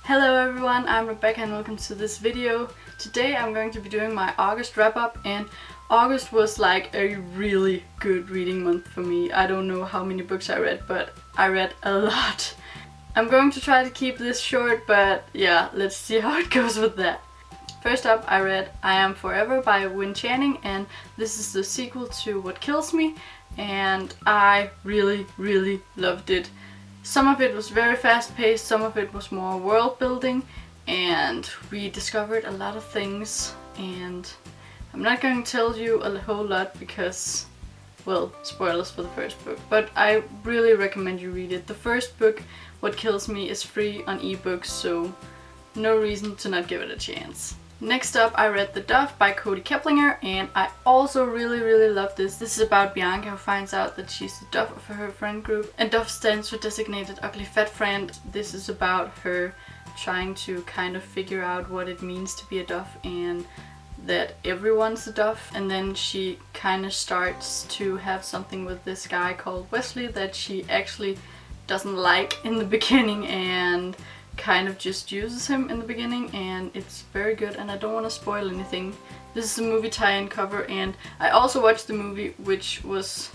Hello everyone, I'm Rebecca and welcome to this video. Today I'm going to be doing my August wrap-up, and August was like a really good reading month for me. I don't know how many books I read, but I read a lot. I'm going to try to keep this short, but yeah, let's see how it goes with that. First up, I read I Am Forever by Wyn Channing, and this is the sequel to What Kills Me, and I really loved it. Some of it was very fast-paced, some of it was more world-building, and we discovered a lot of things, and I'm not going to tell you a whole lot because, well, spoilers for the first book, but I really recommend you read it. The first book, What Kills Me, is free on ebooks, so no reason to not give it a chance. Next up, I read The Dove by Kody Keplinger, and I also really love this. This is about Bianca, who finds out that she's the Dove of her friend group, and Dove stands for Designated Ugly Fat Friend. This is about her trying to kind of figure out what it means to be a Dove and that everyone's a Dove, and then she kind of starts to have something with this guy called Wesley that she actually doesn't like in the beginning, and kind of just uses him in the beginning, and it's very good, and I don't want to spoil anything. This is a movie tie-in cover, and I also watched the movie, which was...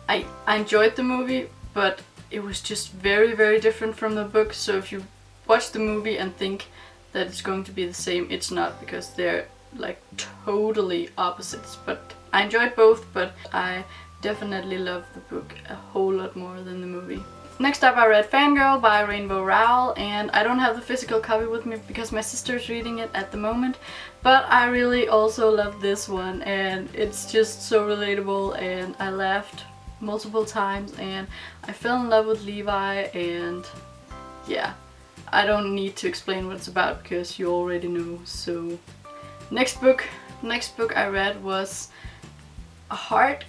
I enjoyed the movie, but it was just very different from the book, so if you watch the movie and think that it's going to be the same, it's not, because they're like totally opposites. But I enjoyed both, but I definitely love the book a whole lot more than the movie. Next up, I read Fangirl by Rainbow Rowell, and I don't have the physical copy with me because my sister's reading it at the moment, but I really also love this one, and it's just so relatable, and I laughed multiple times, and I fell in love with Levi, and yeah, I don't need to explain what it's about because you already know. So next book I read was A Heart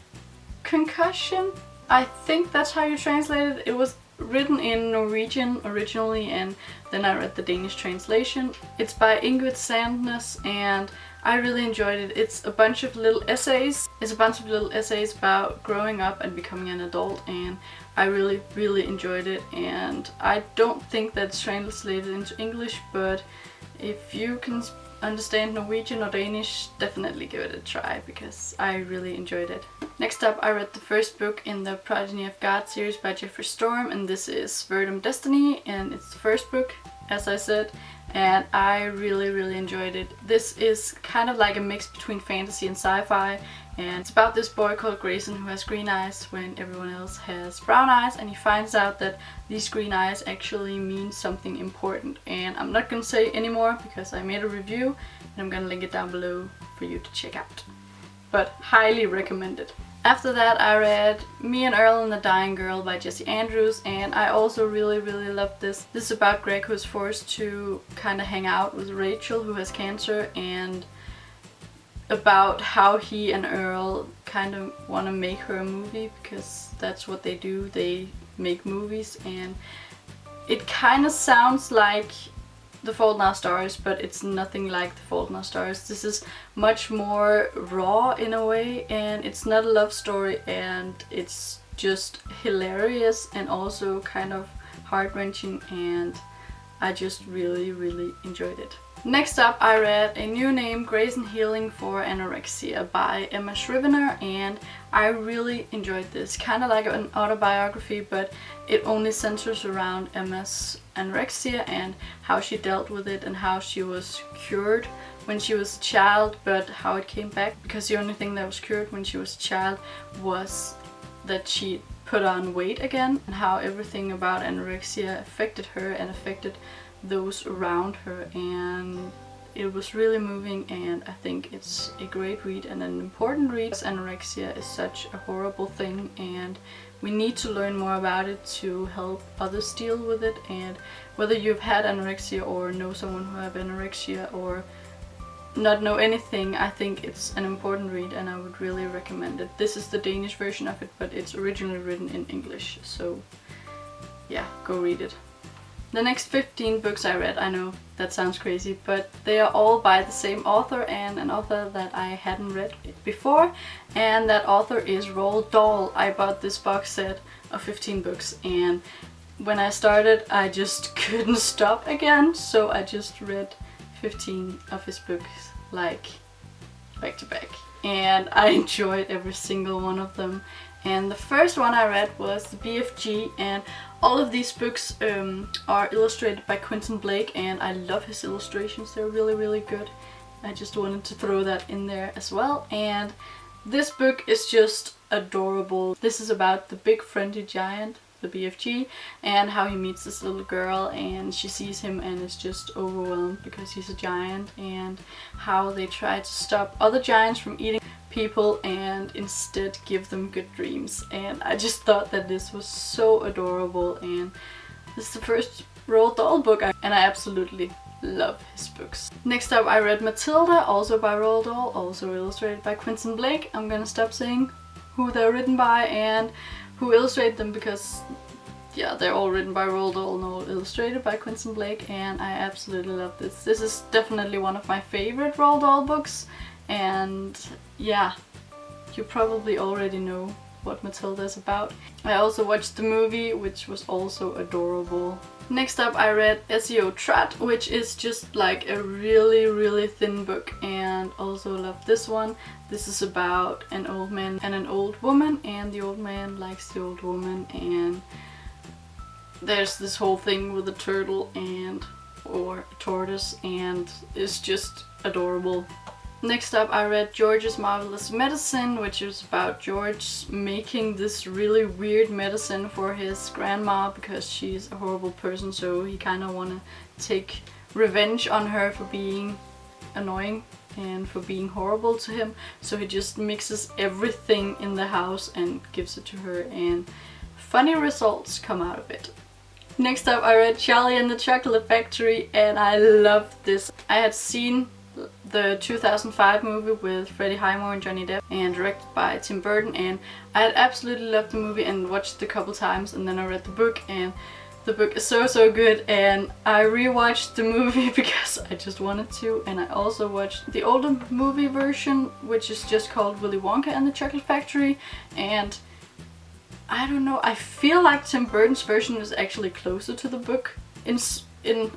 Concussion. I think that's how you translate it. It was written in Norwegian originally, and then I read the Danish translation. It's by Ingrid Sandnes, and I really enjoyed it. It's a bunch of little essays. It's a bunch of little essays about growing up and becoming an adult, and I really enjoyed it. And I don't think that's translated into English, but if you can understand Norwegian or Danish, definitely give it a try because I really enjoyed it. Next up, I read the first book in the Progeny of God series by Jeffrey Storm, and this is Verdum Destiny, and it's the first book, as I said, and I really enjoyed it. This is kind of like a mix between fantasy and sci-fi, and it's about this boy called Grayson who has green eyes when everyone else has brown eyes, and he finds out that these green eyes actually mean something important. And I'm not gonna say anymore because I made a review, and I'm gonna link it down below for you to check out. But highly recommended. After that, I read Me and Earl and the Dying Girl by Jessie Andrews, and I also really loved this. This is about Greg, who's forced to kind of hang out with Rachel, who has cancer, and about how he and Earl kind of want to make her a movie because that's what they do. They make movies, and it kind of sounds like The Fault in Our Stars, but it's nothing like The Fault in Our Stars. This is much more raw in a way, and it's not a love story, and it's just hilarious and also kind of heart-wrenching, and I just really enjoyed it. Next up, I read A New Name, Grace and Healing for Anorexia by Emma Scrivener, and I really enjoyed this. Kind of like an autobiography, but it only centers around Emma's anorexia and how she dealt with it and how she was cured when she was a child, but how it came back, because the only thing that was cured when she was a child was that she put on weight again, and how everything about anorexia affected her and affected those around her, and it was really moving, and I think it's a great read and an important read. Anorexia is such a horrible thing, and we need to learn more about it to help others deal with it. And whether you've had anorexia or know someone who have anorexia or not know anything, I think it's an important read and I would really recommend it. This is the Danish version of it, but it's originally written in English, so yeah, go read it. The next 15 books I read, I know that sounds crazy, but they are all by the same author, and an author that I hadn't read before, and that author is Roald Dahl. I bought this box set of 15 books, and when I started, I just couldn't stop again, so I just read 15 of his books like back to back, and I enjoyed every single one of them. And the first one I read was the BFG, and all of these books are illustrated by Quentin Blake, and I love his illustrations. They're really, really good. I just wanted to throw that in there as well. And this book is just adorable. This is about the big friendly giant, the BFG, and how he meets this little girl, and she sees him and is just overwhelmed because he's a giant, and how they try to stop other giants from eating people and instead give them good dreams. And I just thought that this was so adorable, and this is the first Roald Dahl book and I absolutely love his books. Next up I read Matilda, also by Roald Dahl, also illustrated by Quentin Blake. I'm gonna stop saying who they're written by and who illustrated them because yeah, they're all written by Roald Dahl and all illustrated by Quentin Blake, and I absolutely love this. This is definitely one of my favorite Roald Dahl books. And yeah, you probably already know what Matilda is about. I also watched the movie, which was also adorable. Next up I read SEO Trat, which is just like a really, really thin book, and also love this one. This is about an old man and an old woman, and the old man likes the old woman, and there's this whole thing with a turtle or a tortoise, and it's just adorable. Next up I read George's Marvelous Medicine, which is about George making this really weird medicine for his grandma because she's a horrible person, so he kind of want to take revenge on her for being annoying and for being horrible to him. So he just mixes everything in the house and gives it to her, and funny results come out of it. Next up I read Charlie and the Chocolate Factory, and I loved this. I had seen the 2005 movie with Freddie Highmore and Johnny Depp, and directed by Tim Burton, and I had absolutely loved the movie and watched it a couple times, and then I read the book, and the book is so good, and I rewatched the movie because I just wanted to, and I also watched the older movie version, which is just called Willy Wonka and the Chocolate Factory, and I don't know, I feel like Tim Burton's version is actually closer to the book in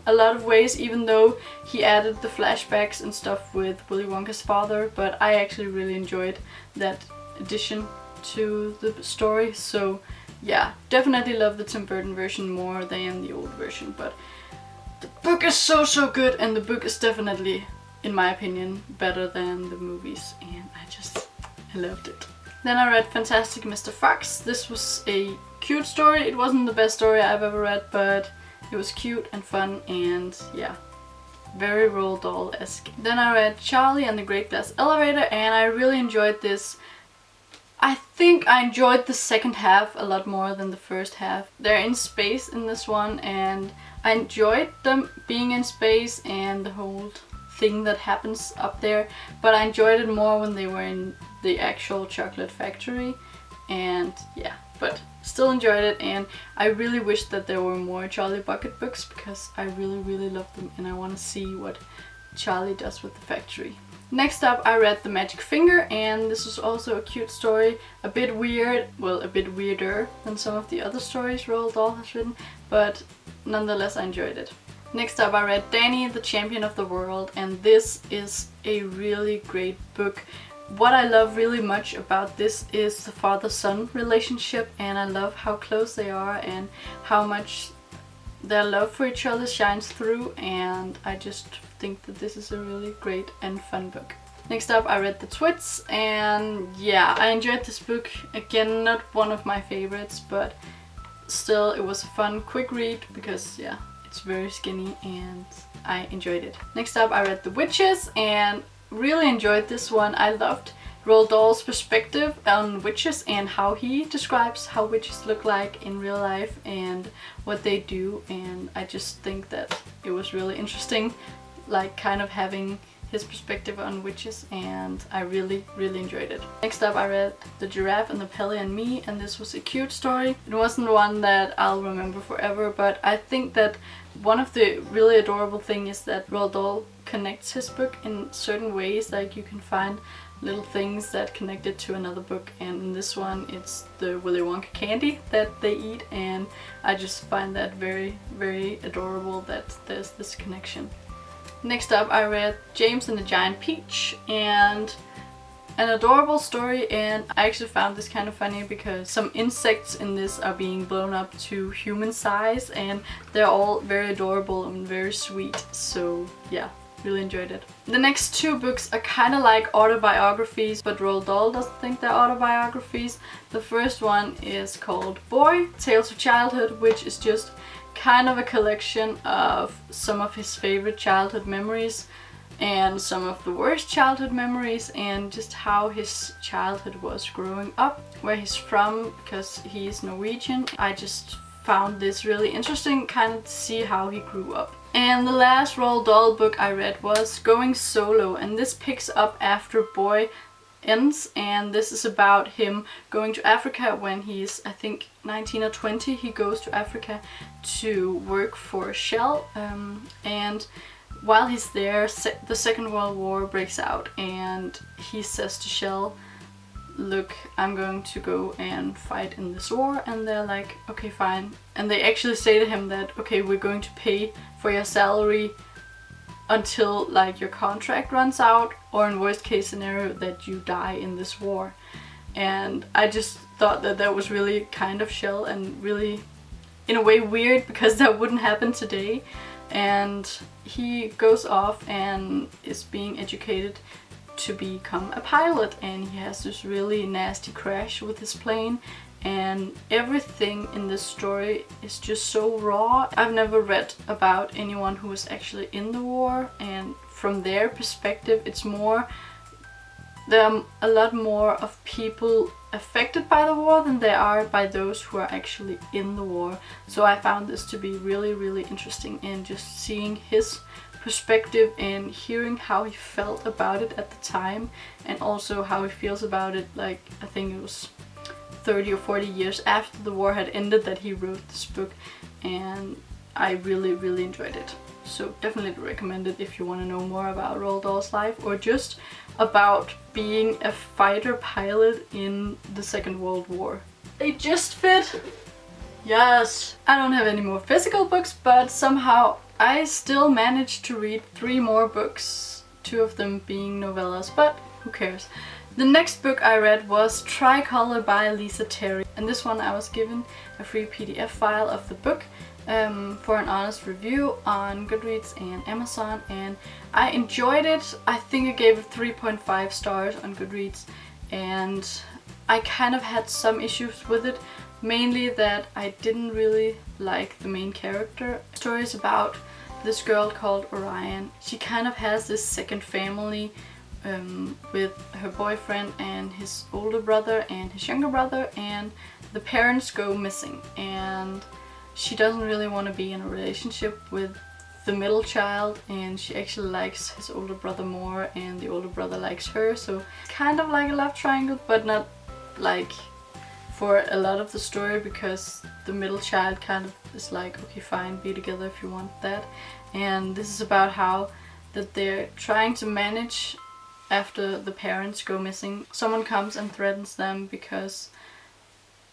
a lot of ways, even though he added the flashbacks and stuff with Willy Wonka's father, but I actually really enjoyed that addition to the story. So yeah, definitely love the Tim Burton version more than the old version, but the book is so good, and the book is definitely, in my opinion, better than the movies, and I loved it. Then I read Fantastic Mr. Fox. This was a cute story. It wasn't the best story I've ever read, but it was cute and fun, and yeah, very Roald Dahl-esque. Then I read Charlie and the Great Glass Elevator, and I really enjoyed this. I think I enjoyed the second half a lot more than the first half. They're in space in this one, and I enjoyed them being in space and the whole thing that happens up there, but I enjoyed it more when they were in the actual chocolate factory, and yeah, but still enjoyed it, and I really wish that there were more Charlie Bucket books because I really love them, and I want to see what Charlie does with the factory. Next up I read The Magic Finger, and this was also a cute story, a bit weird, well, a bit weirder than some of the other stories Roald Dahl has written, but nonetheless I enjoyed it. Next up I read Danny, the Champion of the World, and this is a really great book. What I love really much about this is the father-son relationship, and I love how close they are and how much their love for each other shines through, and I just think that this is a really great and fun book. Next up I read The Twits, and yeah, I enjoyed this book. Again, not one of my favorites, but still it was a fun, quick read because yeah, it's very skinny and I enjoyed it. Next up I read The Witches, and really enjoyed this one. I loved Roald Dahl's perspective on witches and how he describes how witches look like in real life and what they do, and I just think that it was really interesting, like kind of having his perspective on witches, and I really enjoyed it. Next up I read The Giraffe and the Pelly and Me, and this was a cute story. It wasn't one that I'll remember forever, but I think that one of the really adorable things is that Roald Dahl connects his book in certain ways. Like you can find little things that connected to another book, and in this one it's the Willy Wonka candy that they eat, and I just find that very, very adorable that there's this connection. Next up I read James and the Giant Peach, and an adorable story, and I actually found this kind of funny because some insects in this are being blown up to human size, and they're all very adorable and very sweet, so yeah, really enjoyed it. The next two books are kind of like autobiographies, but Roald Dahl doesn't think they're autobiographies. The first one is called Boy, Tales of Childhood, which is just kind of a collection of some of his favorite childhood memories and some of the worst childhood memories, and just how his childhood was growing up, where he's from, because he's Norwegian. I just found this really interesting, kind of to see how he grew up. And the last Roald Dahl book I read was Going Solo, and this picks up after Boy ends, and this is about him going to Africa when he's, I think, 19 or 20. He goes to Africa to work for Shell, and while he's there, the Second World War breaks out, and he says to Shell, look, I'm going to go and fight in this war, and they're like, okay, fine. And they actually say to him that, okay, we're going to pay for your salary until like your contract runs out, or in worst case scenario that you die in this war. And I just thought that that was really kind of Shell, and really in a way weird, because that wouldn't happen today. And he goes off and is being educated to become a pilot, and he has this really nasty crash with his plane, and everything in this story is just so raw. I've never read about anyone who was actually in the war, and from their perspective it's more, there are a lot more of people affected by the war than there are by those who are actually in the war. So I found this to be really, really interesting, and just seeing his perspective and hearing how he felt about it at the time, and also how he feels about it, like, I think it was 30 or 40 years after the war had ended that he wrote this book, and I really, really enjoyed it. So definitely recommend it if you want to know more about Roald Dahl's life, or just about being a fighter pilot in the Second World War. They just fit! Yes! I don't have any more physical books, but somehow I still managed to read 3 more books, 2 of them being novellas, but who cares. The next book I read was Tricolor by Lisa Terry, and this one I was given a free PDF file of the book for an honest review on Goodreads and Amazon, and I enjoyed it. I think I gave it 3.5 stars on Goodreads, and I kind of had some issues with it, mainly that I didn't really like the main character. The story is about this girl called Orion. She kind of has this second family with her boyfriend and his older brother and his younger brother, and the parents go missing, and she doesn't really want to be in a relationship with the middle child, and she actually likes his older brother more, and the older brother likes her, so kind of like a love triangle, but not like for a lot of the story, because the middle child kind of is like, okay, fine, be together if you want that. And this is about how that they're trying to manage after the parents go missing. Someone comes and threatens them because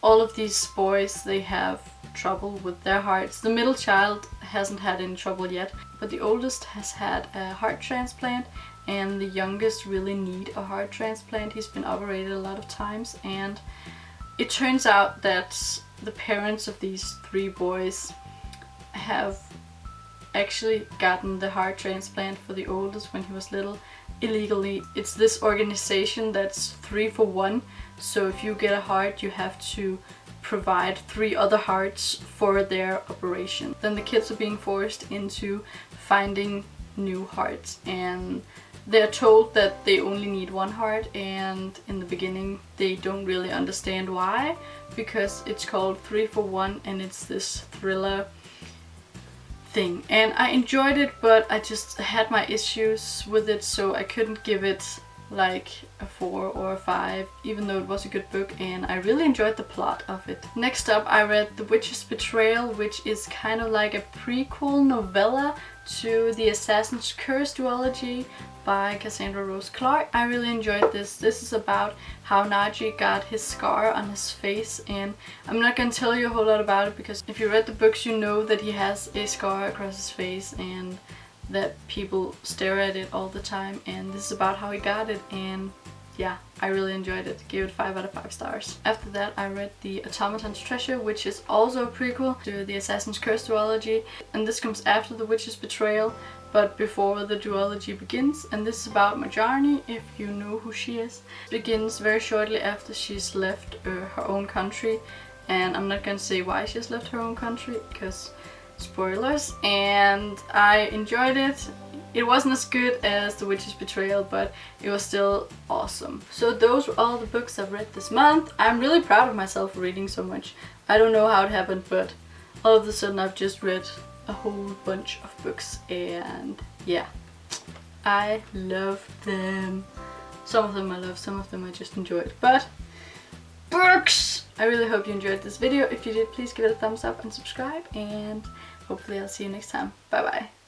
all of these boys, they have trouble with their hearts. The middle child hasn't had any trouble yet, but the oldest has had a heart transplant, and the youngest really need a heart transplant. He's been operated a lot of times, and it turns out that the parents of these 3 boys have actually gotten the heart transplant for the oldest when he was little illegally. It's this organization that's 3 for 1, so if you get a heart you have to provide 3 other hearts for their operation. Then the kids are being forced into finding new hearts, and they're told that they only need 1 heart, and in the beginning they don't really understand why, because it's called 3 for 1 and it's this thriller thing. And I enjoyed it, but I just had my issues with it, so I couldn't give it like a 4 or a 5, even though it was a good book and I really enjoyed the plot of it. Next up, I read The Witch's Betrayal, which is kind of like a prequel novella to the Assassin's Curse duology by Cassandra Rose Clark. I really enjoyed this. This is about how Naji got his scar on his face, and I'm not gonna tell you a whole lot about it because if you read the books you know that he has a scar across his face and that people stare at it all the time, and this is about how he got it, and yeah, I really enjoyed it. Gave it 5 out of 5 stars. After that I read The Automaton's Treasure, which is also a prequel to the Assassin's Curse duology, and this comes after The Witch's Betrayal but before the duology begins, and this is about Marjane, if you know who she is. It begins very shortly after she's left her own country, and I'm not gonna say why she's left her own country because spoilers, and I enjoyed it. It wasn't as good as The Witch's Betrayal, but it was still awesome. So those were all the books I've read this month. I'm really proud of myself for reading so much. I don't know how it happened, but all of a sudden I've just read a whole bunch of books, and yeah, I love them. Some of them I love, some of them I just enjoyed, but books! I really hope you enjoyed this video. If you did, please give it a thumbs up and subscribe, and hopefully I'll see you next time. Bye bye.